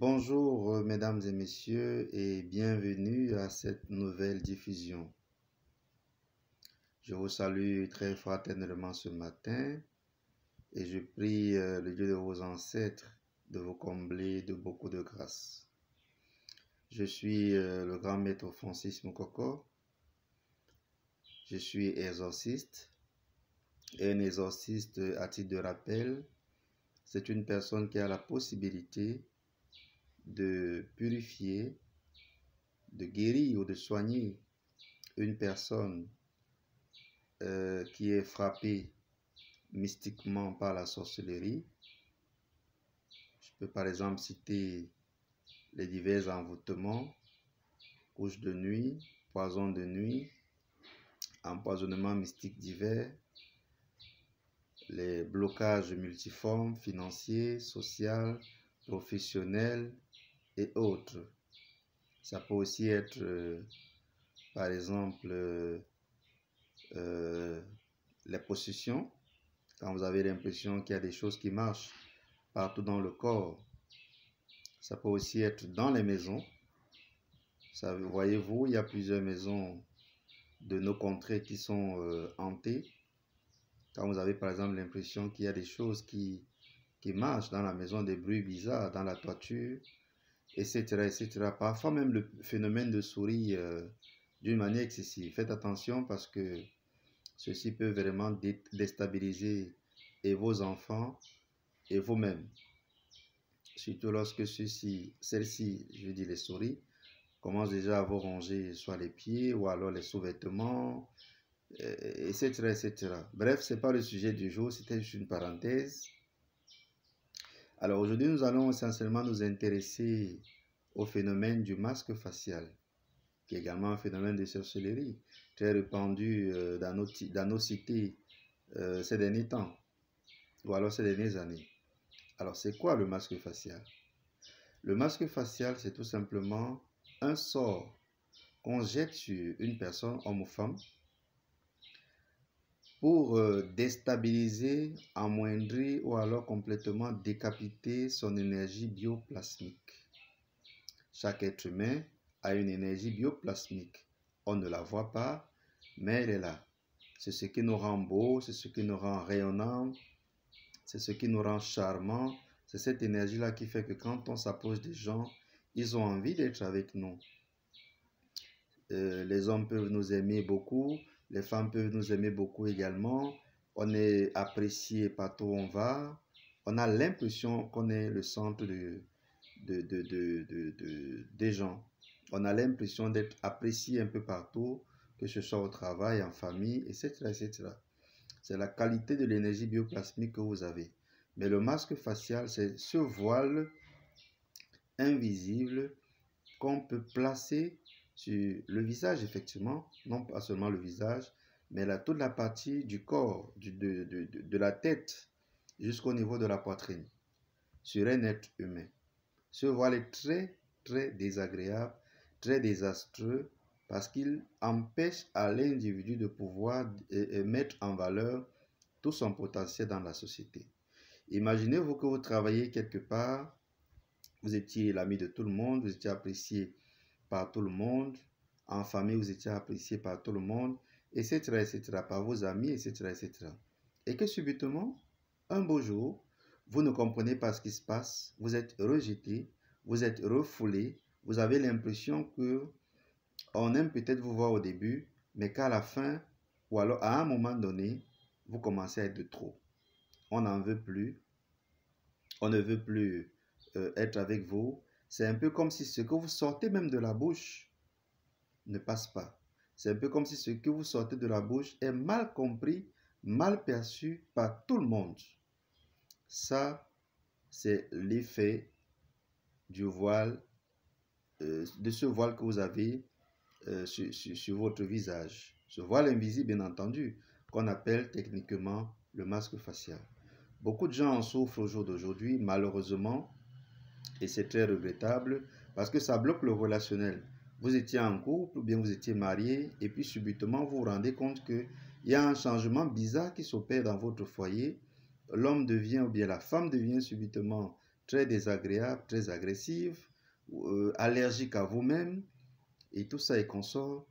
Bonjour, mesdames et messieurs, et bienvenue à cette nouvelle diffusion. Je vous salue très fraternellement ce matin et je prie le Dieu de vos ancêtres de vous combler de beaucoup de grâce. Je suis le grand maître Francis Moukoko. Je suis exorciste. Et un exorciste, à titre de rappel, c'est une personne qui a la possibilité de purifier, de guérir ou de soigner une personne qui est frappée mystiquement par la sorcellerie. Je peux par exemple citer les divers envoûtements, couches de nuit, poison de nuit, empoisonnements mystiques divers, les blocages multiformes, financiers, sociaux, professionnels et autres. Ça peut aussi être, par exemple, les possessions, quand vous avez l'impression qu'il y a des choses qui marchent partout dans le corps. Ça peut aussi être dans les maisons. Ça, voyez-vous, il y a plusieurs maisons de nos contrées qui sont hantées. Quand vous avez par exemple l'impression qu'il y a des choses qui marchent dans la maison, des bruits bizarres dans la toiture, etc., etc. Parfois même le phénomène de souris d'une manière excessive. Faites attention parce que ceci peut vraiment déstabiliser et vos enfants et vous-même. Surtout lorsque celles-ci, je dis les souris, commencent déjà à vous ronger soit les pieds ou alors les sous-vêtements, etc., etc. Bref, ce n'est pas le sujet du jour, c'était juste une parenthèse. Alors aujourd'hui, nous allons essentiellement nous intéresser au phénomène du masque facial, qui est également un phénomène de sorcellerie très répandu dans nos cités ces derniers temps, ou alors ces dernières années. Alors, c'est quoi le masque facial? Le masque facial, c'est tout simplement un sort qu'on jette sur une personne, homme ou femme, pour déstabiliser, amoindrir ou alors complètement décapiter son énergie bioplasmique. Chaque être humain a une énergie bioplasmique. On ne la voit pas, mais elle est là. C'est ce qui nous rend beau, c'est ce qui nous rend rayonnant, c'est ce qui nous rend charmant. C'est cette énergie-là qui fait que quand on s'approche des gens, ils ont envie d'être avec nous. Les hommes peuvent nous aimer beaucoup, les femmes peuvent nous aimer beaucoup également. On est apprécié partout où on va. On a l'impression qu'on est le centre des gens. On a l'impression d'être apprécié un peu partout, que ce soit au travail, en famille, etc., etc. C'est la qualité de l'énergie bioplasmique que vous avez. Mais le masque facial, c'est ce voile invisible qu'on peut placer sur le visage, effectivement, non pas seulement le visage, mais toute la partie du corps, de la tête jusqu'au niveau de la poitrine, sur un être humain. Ce voile est très, très désagréable, très désastreux, parce qu'il empêche à l'individu de pouvoir mettre en valeur tout son potentiel dans la société. Imaginez-vous que vous travaillez quelque part, vous étiez l'ami de tout le monde, vous étiez apprécié par tout le monde, en famille vous étiez apprécié par tout le monde, etc., etc., par vos amis, etc., etc. Et que subitement, un beau jour, vous ne comprenez pas ce qui se passe, vous êtes rejeté, vous êtes refoulé, vous avez l'impression que on aime peut-être vous voir au début, mais qu'à la fin, ou alors à un moment donné, vous commencez à être de trop. On n'en veut plus, on ne veut plus être avec vous. C'est un peu comme si ce que vous sortez même de la bouche ne passe pas. C'est un peu comme si ce que vous sortez de la bouche est mal compris, mal perçu par tout le monde. Ça, c'est l'effet du voile, de ce voile que vous avez sur votre visage. Ce voile invisible, bien entendu, qu'on appelle techniquement le masque facial. Beaucoup de gens en souffrent au jour d'aujourd'hui, malheureusement, et c'est très regrettable, parce que ça bloque le relationnel. Vous étiez en couple, ou bien vous étiez marié, et puis subitement, vous vous rendez compte qu'il y a un changement bizarre qui s'opère dans votre foyer. L'homme devient, ou bien la femme devient subitement très désagréable, très agressive, allergique à vous-même, et tout ça et consort.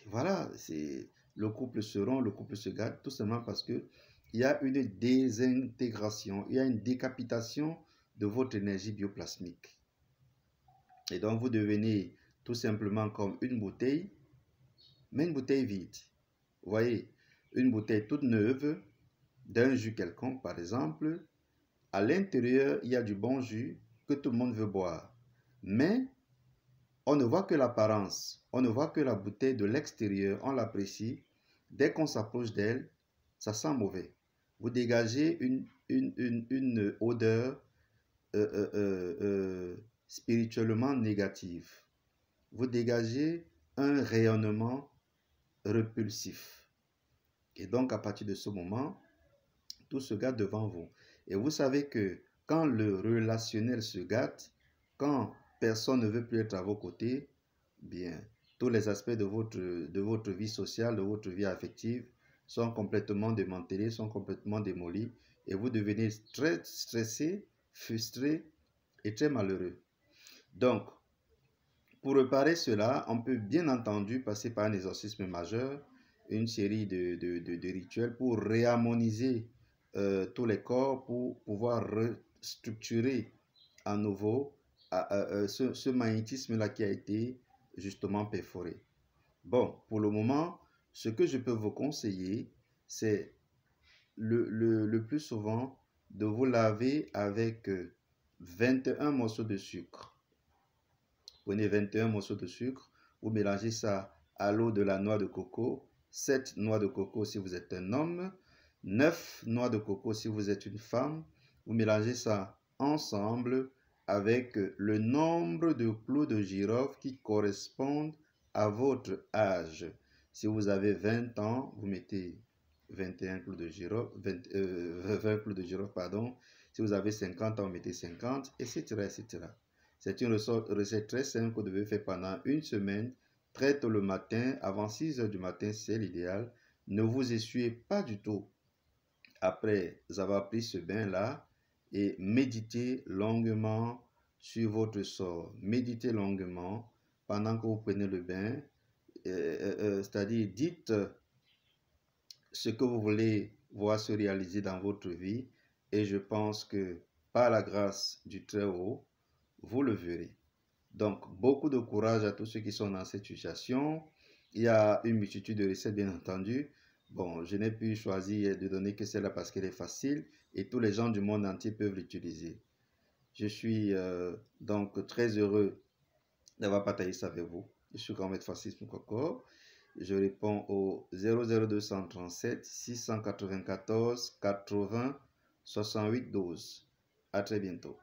Voilà, c'est le couple se rompt, le couple se gâte, tout simplement parce que il y a une désintégration, il y a une décapitation de votre énergie bioplasmique. Et donc vous devenez tout simplement comme une bouteille, mais une bouteille vide. Vous voyez, une bouteille toute neuve d'un jus quelconque, par exemple. À l'intérieur, il y a du bon jus que tout le monde veut boire. Mais on ne voit que l'apparence, on ne voit que la bouteille de l'extérieur, on l'apprécie. Dès qu'on s'approche d'elle, ça sent mauvais. Vous dégagez une odeur spirituellement négative. Vous dégagez un rayonnement repulsif. Et donc, à partir de ce moment, tout se gâte devant vous. Et vous savez que quand le relationnel se gâte, quand personne ne veut plus être à vos côtés, bien, tous les aspects de votre vie sociale, de votre vie affective sont complètement démantelés, sont complètement démolis, et vous devenez très stressé, frustré et très malheureux. Donc, pour réparer cela, on peut bien entendu passer par un exorcisme majeur, une série de rituels pour réharmoniser tous les corps, pour pouvoir restructurer à nouveau ce magnétisme-là qui a été justement perforé. Bon, pour le moment, ce que je peux vous conseiller, c'est le plus souvent de vous laver avec 21 morceaux de sucre. Prenez 21 morceaux de sucre, vous mélangez ça à l'eau de la noix de coco, 7 noix de coco si vous êtes un homme, 9 noix de coco si vous êtes une femme. Vous mélangez ça ensemble avec le nombre de clous de girofle qui correspondent à votre âge. Si vous avez 20 ans, vous mettez 21 clous de girofle, 20 clous de girofle, pardon. Si vous avez 50 ans, vous mettez 50, etc., etc. C'est une recette très simple que vous devez faire pendant une semaine, très tôt le matin, avant 6 heures du matin, c'est l'idéal. Ne vous essuyez pas du tout après avoir pris ce bain-là et méditez longuement sur votre sort. Méditez longuement pendant que vous prenez le bain, c'est-à-dire dites ce que vous voulez voir se réaliser dans votre vie et je pense que par la grâce du Très-Haut, vous le verrez. Donc, beaucoup de courage à tous ceux qui sont dans cette situation. Il y a une multitude de recettes, bien entendu. Bon, je n'ai pu choisir de donner que celle-là parce qu'elle est facile et tous les gens du monde entier peuvent l'utiliser. Je suis donc très heureux d'avoir partagé ça avec vous. Je suis grand maître Francis Moukoko. Je réponds au 00237 694 80 68 12. À très bientôt.